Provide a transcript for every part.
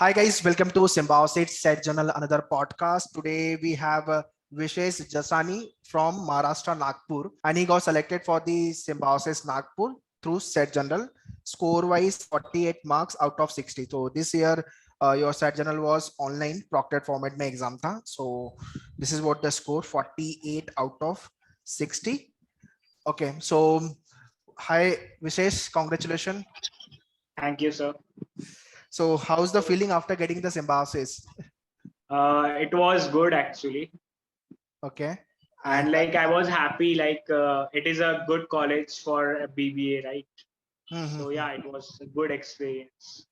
Hi guys, welcome to Symbiosis Set Journal, another podcast. Today we have Vishesh Jasani from Maharashtra Nagpur, and he got selected for the Symbiosis Nagpur through Set Journal. Score wise 48 marks out of 60. So this year your Set Journal was online proctored format में exam था. So this is what the score 48 out of 60. Okay, so hi Vishesh, congratulations. Thank you, sir. So how's the feeling after getting the Symbiosis? It was good actually, Okay. and like I was happy. Like it is a good college for a BBA, right? So yeah, it was a good experience.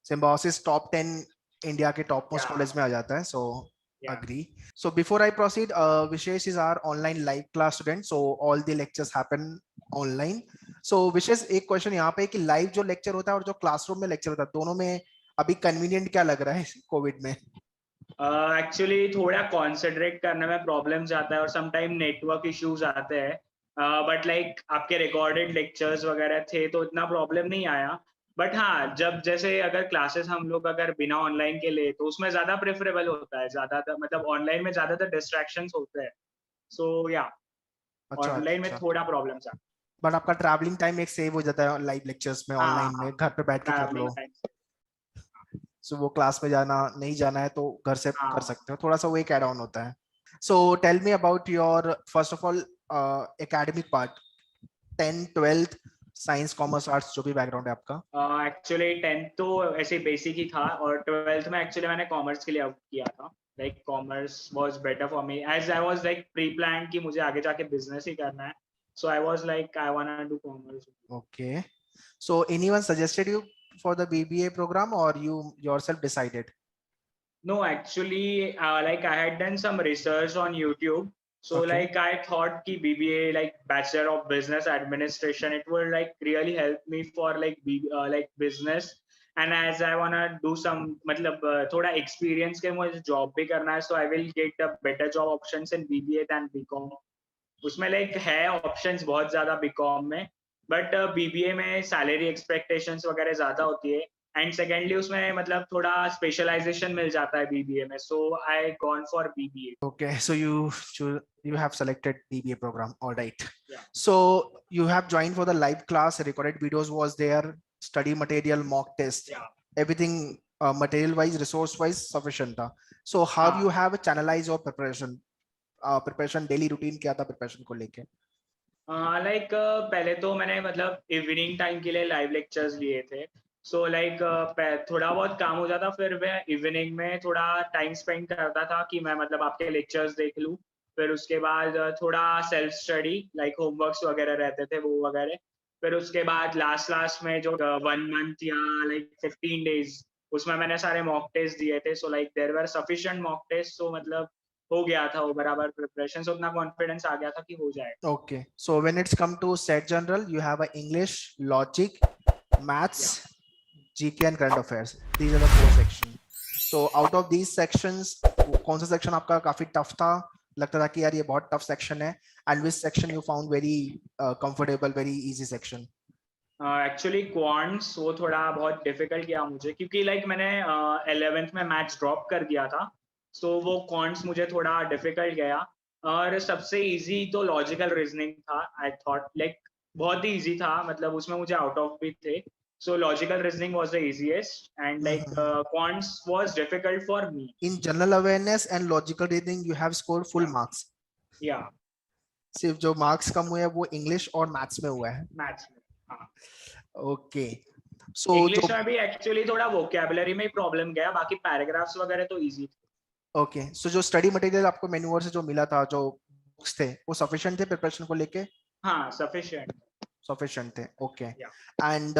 Symbiosis top 10 India के topmost Yeah. college में आ जाता है. So Yeah. agree. So before I proceed, Vishesh is our online live class student. So all the lectures happen online. So Vishesh एक question यहाँ पे कि live जो lecture होता है और जो classroom में lecture होता है दोनों में अभी convenient क्या लग रहा है कोविड में? एक्चुअली थोड़ा कॉन्सेंट्रेट करने में प्रॉब्लम्स आता है और समटाइम नेटवर्क इश्यूज आते हैं, बट लाइक आपके रिकॉर्डेड लेक्चर्स वगैरह थे तो इतना प्रॉब्लम नहीं आया. बट हाँ, जब जैसे अगर क्लासेस हम लोग अगर बिना ऑनलाइन के ले तो उसमें ज्यादा प्रेफरेबल होता है, ज्यादातर मतलब ऑनलाइन में ज्यादातर डिस्ट्रैक्शंस होते हैं. सो या ऑनलाइन में थोड़ा प्रॉब्लम्स आता है. बट आपका ट्रैवलिंग टाइम एक सेव हो जाता है लाइव लेक्चर्स में, ऑनलाइन में घर पे बैठ के कर लो. सो वो क्लास में जाना नहीं जाना है तो घर से कर सकते हो, थोड़ा सा वो एक एड ऑन होता है. So tell me about your first of all academic part, 10th 12th science commerce arts जो भी बैकग्राउंड है आपका. एक्चुअली 10th तो ऐसे बेसिक ही था और 12th में एक्चुअली मैंने कॉमर्स के लिए आउट किया था. Like commerce was better for me as I was like pre plan कि मुझे आगे जाके बिजनेस ही करना है. So I was like I want to do commerce. Okay, so anyone suggested you for the BBA program or you yourself decided? No, actually, like I had done some research on YouTube. So like I thought ki BBA, like Bachelor of Business Administration, it will like really help me for like like business. And as I wanna do some मतलब थोड़ा experience के मुझे job भी करना है, so I will get a better job options in BBA than BCom. उसमें like है options बहुत ज़्यादा BCom में, but BBA में salary expectations वगैरह ज़्यादा होती है. एंड सेकेंडली उसमें मतलब थोड़ा स्पेशलाइजेशन मिल जाता है बीबीए में. So I gone for BBA. Okay, so you have selected BBA program. All right. Yeah. So you have joined for the live class, recorded videos was there, study material, mock test. Yeah. Everything material wise, resource wise sufficient था. So how you have channelized your preparation? Preparation daily routine क्या था preparation को लेके? Like पहले तो मैंने मतलब evening time के लिए लाइव लेक्चर्स लिए थे. सो लाइक थोड़ा बहुत काम हो जाता, फिर मैं इवनिंग में थोड़ा टाइम स्पेंड करता था कि मैं मतलब आपके लेक्चर्स देख लूँ. फिर उसके बाद थोड़ा सेल्फ स्टडी लाइक होमवर्क्स वगैरह रहते थे वो वगैरह. फिर उसके बाद लास्ट में जो 1 month या लाइक 15 days उसमें मैंने सारे मॉक टेस्ट दिए थे. So like there were sufficient mock test. So मतलब हो गया था वो बराबर प्रिपरेशन, से उतना कॉन्फिडेंस आ गया था कि हो जाएगा. Okay, so when it's come to set general, you have a English, logic, maths, GK and current affairs. These are the 4 sections. So out of these sections, कौन सा section आपका काफी tough था, लगता था कि यार ये बहुत tough section है, and which section you found very comfortable, very easy section? Actually quants वो थोड़ा बहुत डिफिकल्ट किया मुझे, क्योंकि लाइक मैंने 11th में मैथ्स ड्रॉप कर दिया था. सो वो क्वांट्स मुझे थोड़ा डिफिकल्ट गया. और सबसे इजी तो लॉजिकल रीजनिंग था. आई थॉट लाइक बहुत ही इजी था, मतलब उसमें मुझे आउट ऑफ भी थे. So logical reasoning was the easiest, and like quants was difficult for me. In general awareness and logical reasoning, you have scored full marks. Yeah. सिर्फ जो marks कम हुए हैं वो English और maths में हुआ है. Maths में. हाँ. Okay. So English में भी actually थोड़ा vocabulary में problem गया, बाकी paragraphs वगैरह तो easy थे. Okay. So जो study material आपको मेन्यूअर से जो मिला था, जो books थे, वो sufficient थे preparation को लेके? हाँ, sufficient. Sufficient थे. Okay. Yeah. And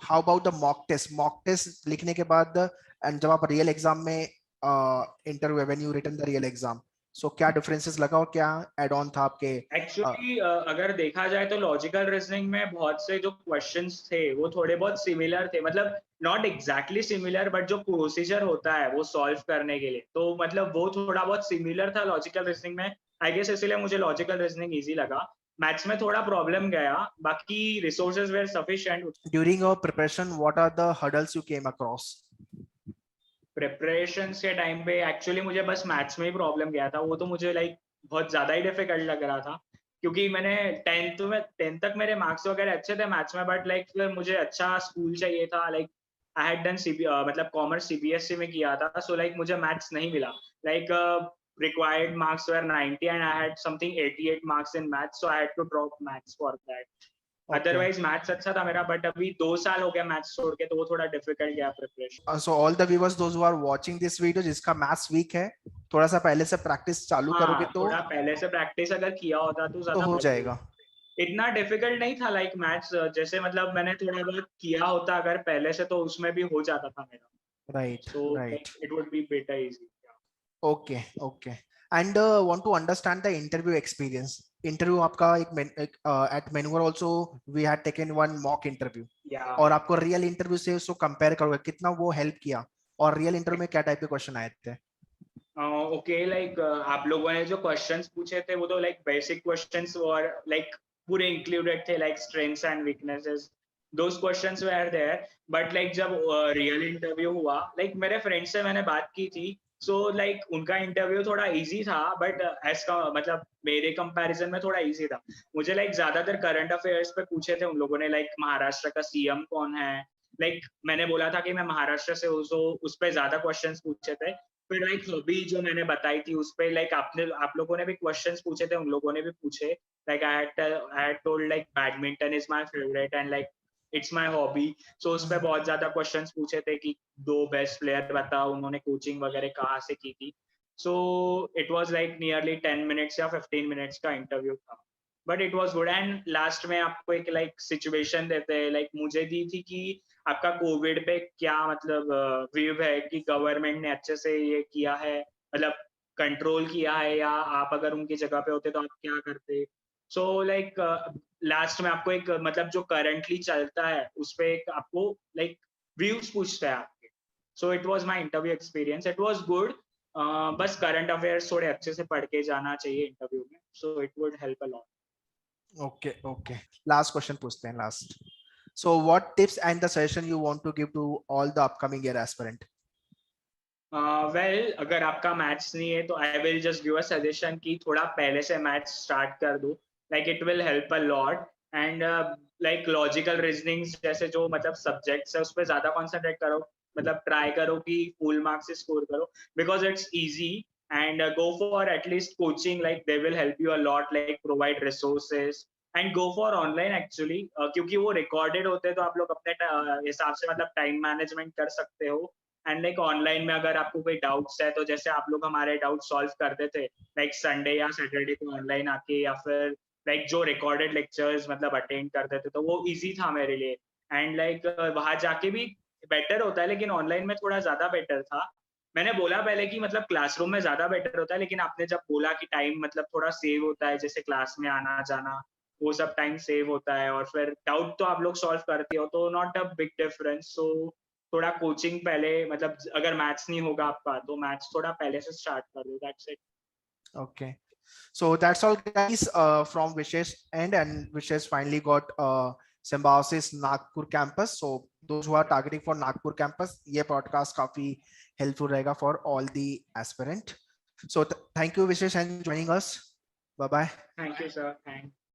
how about the mock test? Mock test लिखने के बाद and जब आप real exam में enter हुए, when you written the real exam, so क्या differences लगा और क्या add on था आपके? Actually अगर देखा जाए तो logical reasoning में बहुत से जो questions थे वो थोड़े बहुत similar थे, मतलब not exactly similar, but जो procedure होता है वो solve करने के लिए, तो मतलब वो थोड़ा बहुत similar था logical reasoning में. I guess इसलिए मुझे logical reasoning easy लगा. मैथ्स में थोड़ा प्रॉब्लम गया, बाकी resources were sufficient. During your preparation, what are the hurdles you came across? Preparation के टाइम पे एक्चुअली मुझे बस मैथ्स में ही प्रॉब्लम गया था, वो तो मुझे लाइक बहुत ज्यादा ही डिफिकल्ट लग रहा था, क्योंकि मैंने 10th तक मेरे मार्क्स वगैरह अच्छे थे मैथ्स में, बट लाइक फिर मुझे अच्छा स्कूल चाहिए था, लाइक आई हैड डन मतलब कॉमर्स सीबीएसई में किया था, सो लाइक मुझे मैथ्स नहीं मिला, like required marks were 90 and I had something 88 marks in maths, so I had to drop maths for that. Otherwise maths अच्छा था मेरा, बट अभी 2 साल हो गया मैथ्स छोड़ के, तो वो थोड़ा डिफिकल्ट गया preparation. So all the viewers, those who are watching this video, जिसका मैथ्स वीक है, थोड़ा सा पहले से प्रैक्टिस चालू करोगे तो थोड़ा पहले से प्रैक्टिस अगर किया होता तो ज्यादा हो जाएगा। इतना डिफिकल्ट नहीं था लाइक मैथ्स, जैसे मतलब मैंने थोड़ा बहुत किया होता अगर पहले से, तो उसमें भी हो जाता था मेरा, right so right it would be better easy. Okay okay and want to understand the interview experience. Interview आपका एक at manoeuvre also we had taken one mock interview, और आपको रियल इंटरव्यू से उसको कंपेयर करोगे कितना वो हेल्प किया, और रियल इंटरव्यू में क्या टाइप के क्वेश्चन आए थे? ओके लाइक आप लोगों ने जो क्वेश्चंस पूछे थे वो तो लाइक बेसिक क्वेश्चंस और लाइक पूरे इंक्लूडेड थे, like strengths and weaknesses, those questions were there, but like जब रियल इंटरव्यू हुआ, लाइक मेरे फ्रेंड से मैंने बात की थी, सो लाइक उनका इंटरव्यू थोड़ा इजी था, बट एज का मतलब मेरे कंपैरिजन में थोड़ा इजी था। मुझे लाइक ज्यादातर करंट अफेयर्स पे पूछे थे उन लोगों ने, लाइक महाराष्ट्र का सीएम कौन है, लाइक मैंने बोला था कि मैं महाराष्ट्र से हूँ, so उस पे ज्यादा क्वेश्चंस पूछे थे। फिर लाइक हॉबी जो मैंने बताई थी उस पे लाइक आप लोगों ने भी क्वेश्चंस पूछे थे, उन लोगों ने भी पूछे, like I had told like badminton is my favourite and like it's my hobby, so उस पे बहुत ज्यादा क्वेश्चंस पूछे थे कि 2 बेस्ट प्लेयर बताओ, उन्होंने कोचिंग वगैरह कहाँ से की थी, सो it was like nearly 10 minutes या 15 मिनट्स का इंटरव्यू था, but it was good. And last में आपको एक लाइक सिचुएशन देते हैं, लाइक मुझे दी थी कि आपका कोविड पे क्या मतलब व्यू है, कि गवर्नमेंट ने अच्छे से ये किया है, मतलब कंट्रोल किया है, या आप अगर उनकी जगह पे होते तो आप क्या करते, सो लाइक लास्ट में आपको एक मतलब जो करंटली चलता है उस पे एक आपको लाइक व्यूज पूछता है आपके, so it was my interview experience, it was good. बस करंट अफेयर्स थोड़े अच्छे से पढ़ के जाना चाहिए इंटरव्यू में, so it would help a lot. Okay okay last question पूछते हैं last. So what tips and the suggestion you want to give to all the upcoming year aspirant? Well अगर आपका मैथ्स नहीं है तो I will just give a suggestion कि थोड़ा पहले से मैथ्स स्टार्ट कर दो, like it will help a lot. And like logical reasonings जैसे जो मतलब सब्जेक्ट्स है उस पर ज्यादा कॉन्सेंट्रेट करो, मतलब ट्राई करो कि फुल मार्क्स स्कोर करो, because it's easy. And go for at least coaching, like they will help you a lot, like provide resources, and go for online actually, क्योंकि वो रिकॉर्डेड होते हैं तो आप लोग अपने हिसाब से मतलब टाइम मैनेजमेंट कर सकते हो। एंड लाइक ऑनलाइन में अगर आपको कोई डाउट्स है तो जैसे आप लोग हमारे डाउट सॉल्व करते थे लाइक संडे या सैटरडे को ऑनलाइन आके, या फिर लाइक जो रिकॉर्डेड लेक्चर्स मतलब अटेंड करते थे, तो वो इजी था मेरे लिए। एंड लाइक वहां जाके भी बेटर होता है, लेकिन ऑनलाइन में थोड़ा ज्यादा बेटर था। मैंने बोला पहले कि मतलब क्लासरूम में ज्यादा बेटर होता है, लेकिन आपने जब बोला कि टाइम मतलब थोड़ा सेव होता है, जैसे क्लास में आना जाना वो सब टाइम सेव होता है, और फिर डाउट तो आप लोग सॉल्व करते हो, तो नॉट अ बिग डिफरेंस। सो थोड़ा कोचिंग पहले मतलब अगर मैथ्स नहीं होगा आपका तो मैथ्स थोड़ा पहले से स्टार्ट कर दो, that's it. Okay, so that's all guys from Vishesh and Vishesh finally got Symbiosis Nagpur campus. So those who are targeting for Nagpur campus, ये podcast काफी helpful रहेगा for all the aspirant. So thank you Vishesh and joining us. Bye bye. Thank you sir, thank